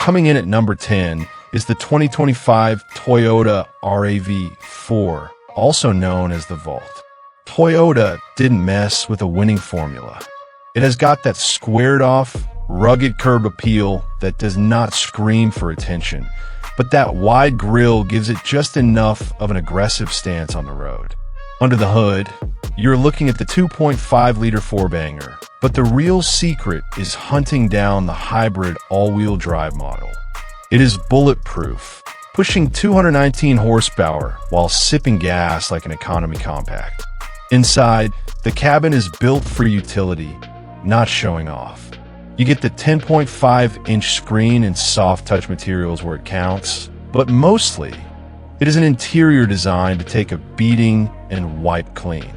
Coming in at number 10 is the 2025 Toyota RAV4, also known as the Volt. Toyota didn't mess with a winning formula. It has got that squared-off, rugged curb appeal that does not scream for attention, but that wide grille gives it just enough of an aggressive stance on the road. Under the hood, you're looking at the 2.5-liter four-banger, but the real secret is hunting down the hybrid all-wheel drive model. It is bulletproof, pushing 219 horsepower while sipping gas like an economy compact. Inside, the cabin is built for utility, not showing off. You get the 10.5-inch screen and soft touch materials where it counts, but mostly, it is an interior design to take a beating and wipe clean.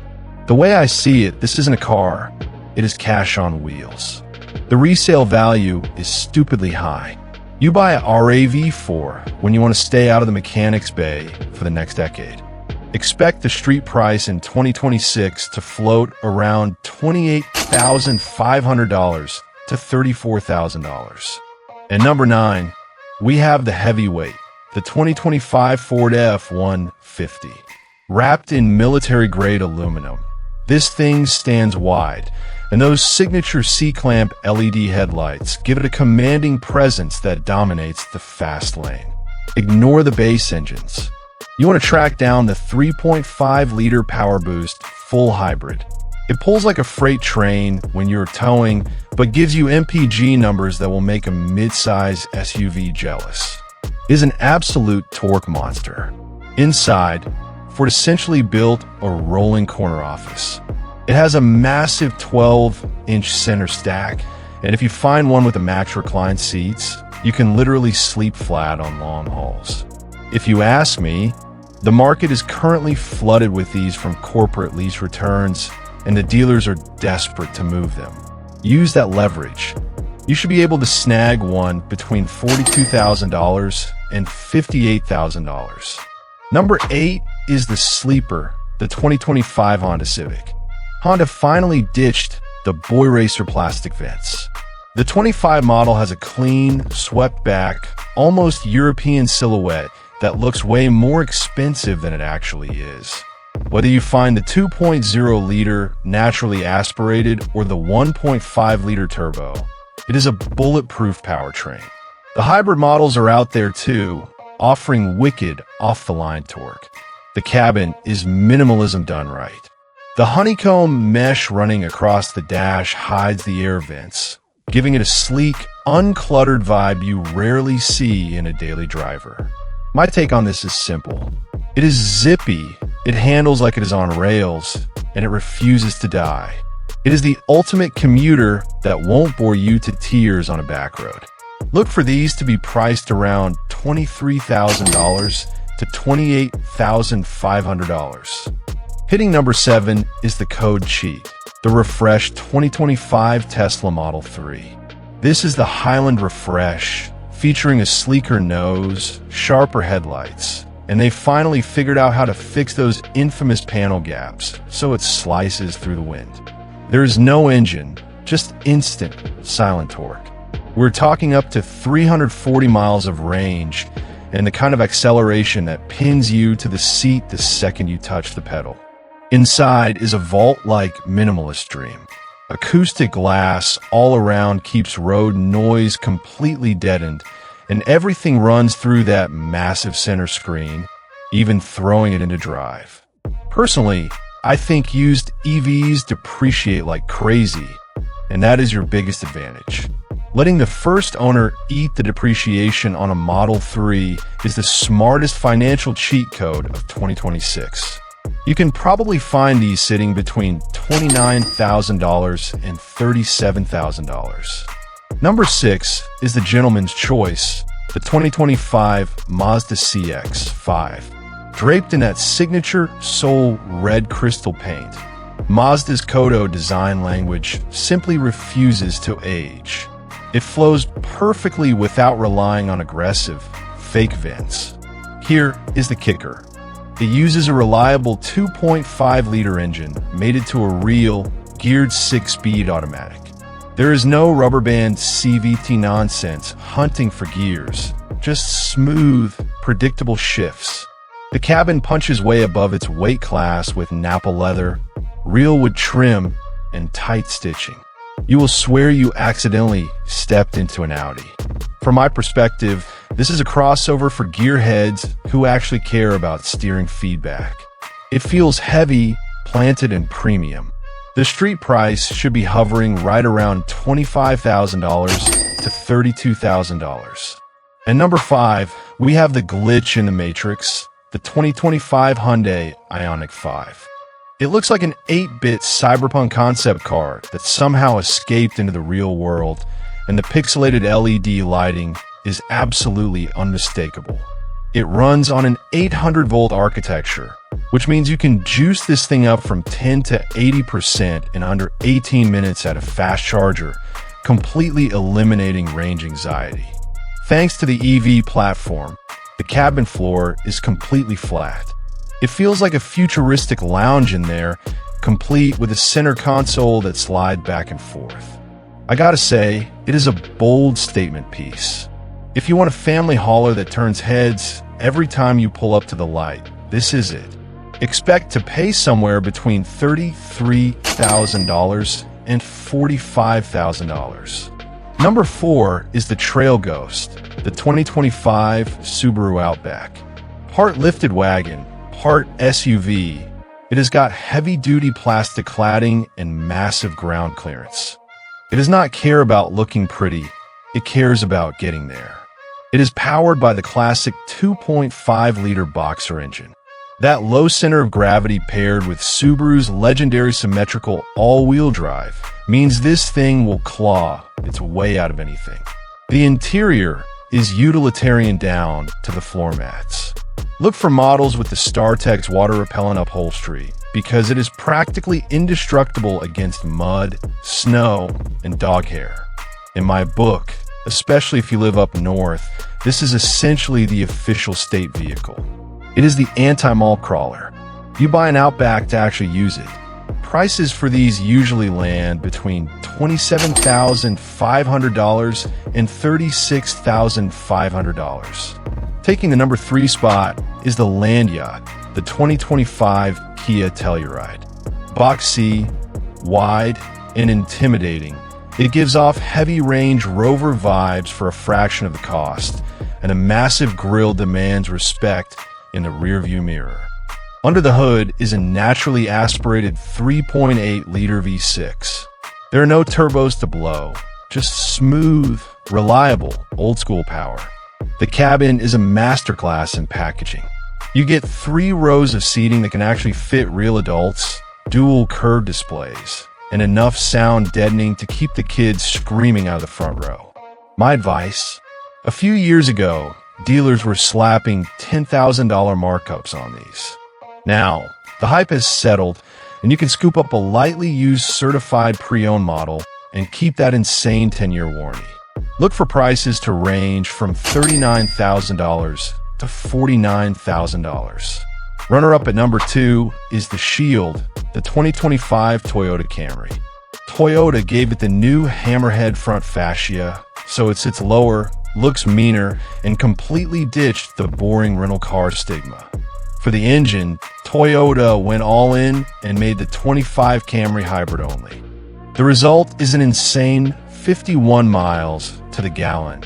The way I see it, this isn't a car, it is cash on wheels. The resale value is stupidly high. You buy a RAV4 when you want to stay out of the mechanics bay for the next decade. Expect the street price in 2026 to float around $28,500 to $34,000. At number 9, we have the heavyweight, the 2025 Ford F-150. Wrapped in military-grade aluminum, this thing stands wide, and those signature C-clamp LED headlights give it a commanding presence that dominates the fast lane. Ignore the base engines. You want to track down the 3.5-liter Power Boost full hybrid. It pulls like a freight train when you're towing, but gives you MPG numbers that will make a mid-size SUV jealous. It is an absolute torque monster. Inside, Ford essentially built a rolling corner office. It has a massive 12-inch center stack, and if you find one with the max recline seats, you can literally sleep flat on long hauls. If you ask me, the market is currently flooded with these from corporate lease returns, and the dealers are desperate to move them. Use that leverage. You should be able to snag one between $42,000 and $58,000. Number 8 is the sleeper, the 2025 Honda Civic. Honda finally ditched the boy racer plastic vents. The 25 model has a clean, swept-back, almost European silhouette that looks way more expensive than it actually is. Whether you find the 2.0-liter naturally aspirated or the 1.5-liter turbo, it is a bulletproof powertrain. The hybrid models are out there too, offering wicked off-the-line torque. The cabin is minimalism done right. The honeycomb mesh running across the dash hides the air vents, giving it a sleek, uncluttered vibe you rarely see in a daily driver. My take on this is simple. It is zippy, it handles like it is on rails, and it refuses to die. It is the ultimate commuter that won't bore you to tears on a back road. Look for these to be priced around $23,000 to $28,500. Hitting number 7 is the code cheat, the refreshed 2025 Tesla Model 3. This is the Highland Refresh, featuring a sleeker nose, sharper headlights, and they finally figured out how to fix those infamous panel gaps so it slices through the wind. There is no engine, just instant, silent torque. We're talking up to 340 miles of range and the kind of acceleration that pins you to the seat the second you touch the pedal. Inside is a vault-like minimalist dream. Acoustic glass all around keeps road noise completely deadened, and everything runs through that massive center screen, even throwing it into drive. Personally, I think used EVs depreciate like crazy, and that is your biggest advantage. Letting the first owner eat the depreciation on a Model 3 is the smartest financial cheat code of 2026. You can probably find these sitting between $29,000 and $37,000. Number 6 is the gentleman's choice, the 2025 Mazda CX-5. Draped in that signature soul red crystal paint, Mazda's Kodo design language simply refuses to age. It flows perfectly without relying on aggressive, fake vents. Here is the kicker. It uses a reliable 2.5-liter engine mated to a real, geared 6-speed automatic. There is no rubber band CVT nonsense hunting for gears, just smooth, predictable shifts. The cabin punches way above its weight class with Napa leather, real wood trim, and tight stitching. You will swear you accidentally stepped into an Audi. From my perspective, this is a crossover for gearheads who actually care about steering feedback. It feels heavy, planted, and premium. The street price should be hovering right around $25,000 to $32,000. And number 5, we have the glitch in the matrix, the 2025 Hyundai Ioniq 5. It looks like an 8-bit cyberpunk concept car that somehow escaped into the real world, and the pixelated LED lighting is absolutely unmistakable. It runs on an 800-volt architecture, which means you can juice this thing up from 10 to 80% in under 18 minutes at a fast charger, completely eliminating range anxiety. Thanks to the EV platform, the cabin floor is completely flat. It feels like a futuristic lounge in there, complete with a center console that slides back and forth. I gotta say, it is a bold statement piece. If you want a family hauler that turns heads every time you pull up to the light, this is it. Expect to pay somewhere between $33,000 and $45,000. Number 4 is the Trail Ghost, the 2025 Subaru Outback. Part lifted wagon, part SUV, it has got heavy-duty plastic cladding and massive ground clearance. It does not care about looking pretty, it cares about getting there. It is powered by the classic 2.5-liter boxer engine. That low center of gravity paired with Subaru's legendary symmetrical all-wheel drive means this thing will claw its way out of anything. The interior is utilitarian down to the floor mats. Look for models with the StarTex water-repellent upholstery because it is practically indestructible against mud, snow, and dog hair. In my book, especially if you live up north, this is essentially the official state vehicle. It is the anti-mall crawler. You buy an Outback to actually use it. Prices for these usually land between $27,500 and $36,500. Taking the number 3 spot is the Land Yacht, the 2025 Kia Telluride. Boxy, wide, and intimidating, it gives off heavy range Rover vibes for a fraction of the cost, and a massive grille demands respect in the rearview mirror. Under the hood is a naturally aspirated 3.8-liter V6. There are no turbos to blow, just smooth, reliable, old-school power. The cabin is a masterclass in packaging. You get 3 rows of seating that can actually fit real adults, dual curved displays, and enough sound deadening to keep the kids screaming out of the front row. My advice? A few years ago, dealers were slapping $10,000 markups on these. Now, the hype has settled, and you can scoop up a lightly used certified pre-owned model and keep that insane 10-year warranty. Look for prices to range from $39,000 to $49,000. Runner-up at number 2 is the Shield, the 2025 Toyota Camry. Toyota gave it the new hammerhead front fascia, so it sits lower, looks meaner, and completely ditched the boring rental car stigma. For the engine, Toyota went all in and made the 25 Camry hybrid only. The result is an insane 51 miles to the gallon,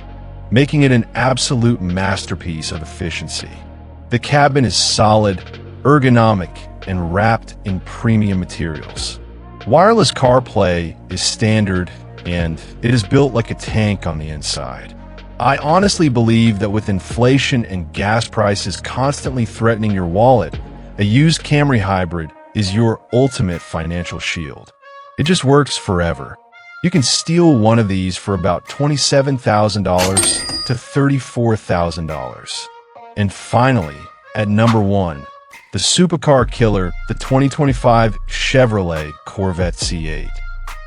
making it an absolute masterpiece of efficiency. The cabin is solid, ergonomic, and wrapped in premium materials. Wireless CarPlay is standard, and it is built like a tank on the inside. I honestly believe that with inflation and gas prices constantly threatening your wallet, a used Camry hybrid is your ultimate financial shield. It just works forever. You can steal one of these for about $27,000 to $34,000. And finally, at number 1, the supercar killer, the 2025 Chevrolet Corvette C8.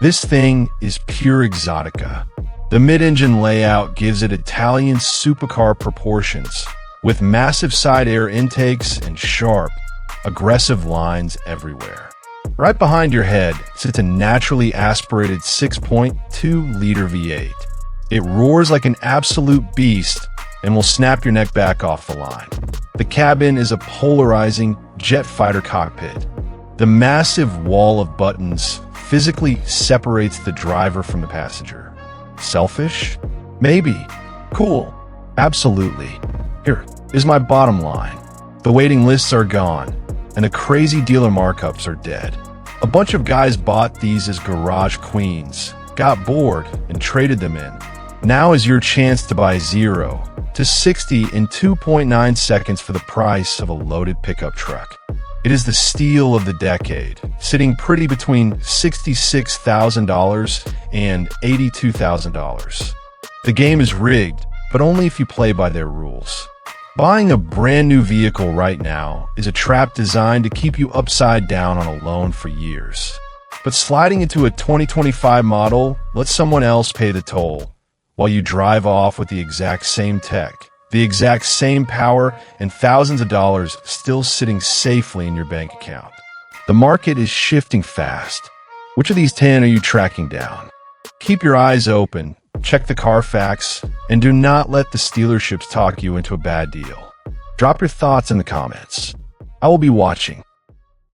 This thing is pure exotica. The mid-engine layout gives it Italian supercar proportions, with massive side air intakes and sharp, aggressive lines everywhere. Right behind your head sits a naturally aspirated 6.2-liter V8. It roars like an absolute beast and will snap your neck back off the line. The cabin is a polarizing jet fighter cockpit. The massive wall of buttons physically separates the driver from the passenger. Selfish? Maybe. Cool? Absolutely. Here is my bottom line. The waiting lists are gone, and the crazy dealer markups are dead. A bunch of guys bought these as garage queens, got bored, and traded them in. Now is your chance to buy 0 to 60 in 2.9 seconds for the price of a loaded pickup truck. It is the steal of the decade, sitting pretty between $66,000 and $82,000. The game is rigged, but only if you play by their rules. Buying a brand new vehicle right now is a trap designed to keep you upside down on a loan for years. But sliding into a 2025 model lets someone else pay the toll, while you drive off with the exact same tech, the exact same power, and thousands of dollars still sitting safely in your bank account. The market is shifting fast. Which of these 10 are you tracking down? Keep your eyes open, check the Carfax, and do not let the dealerships talk you into a bad deal. Drop your thoughts in the comments. I will be watching.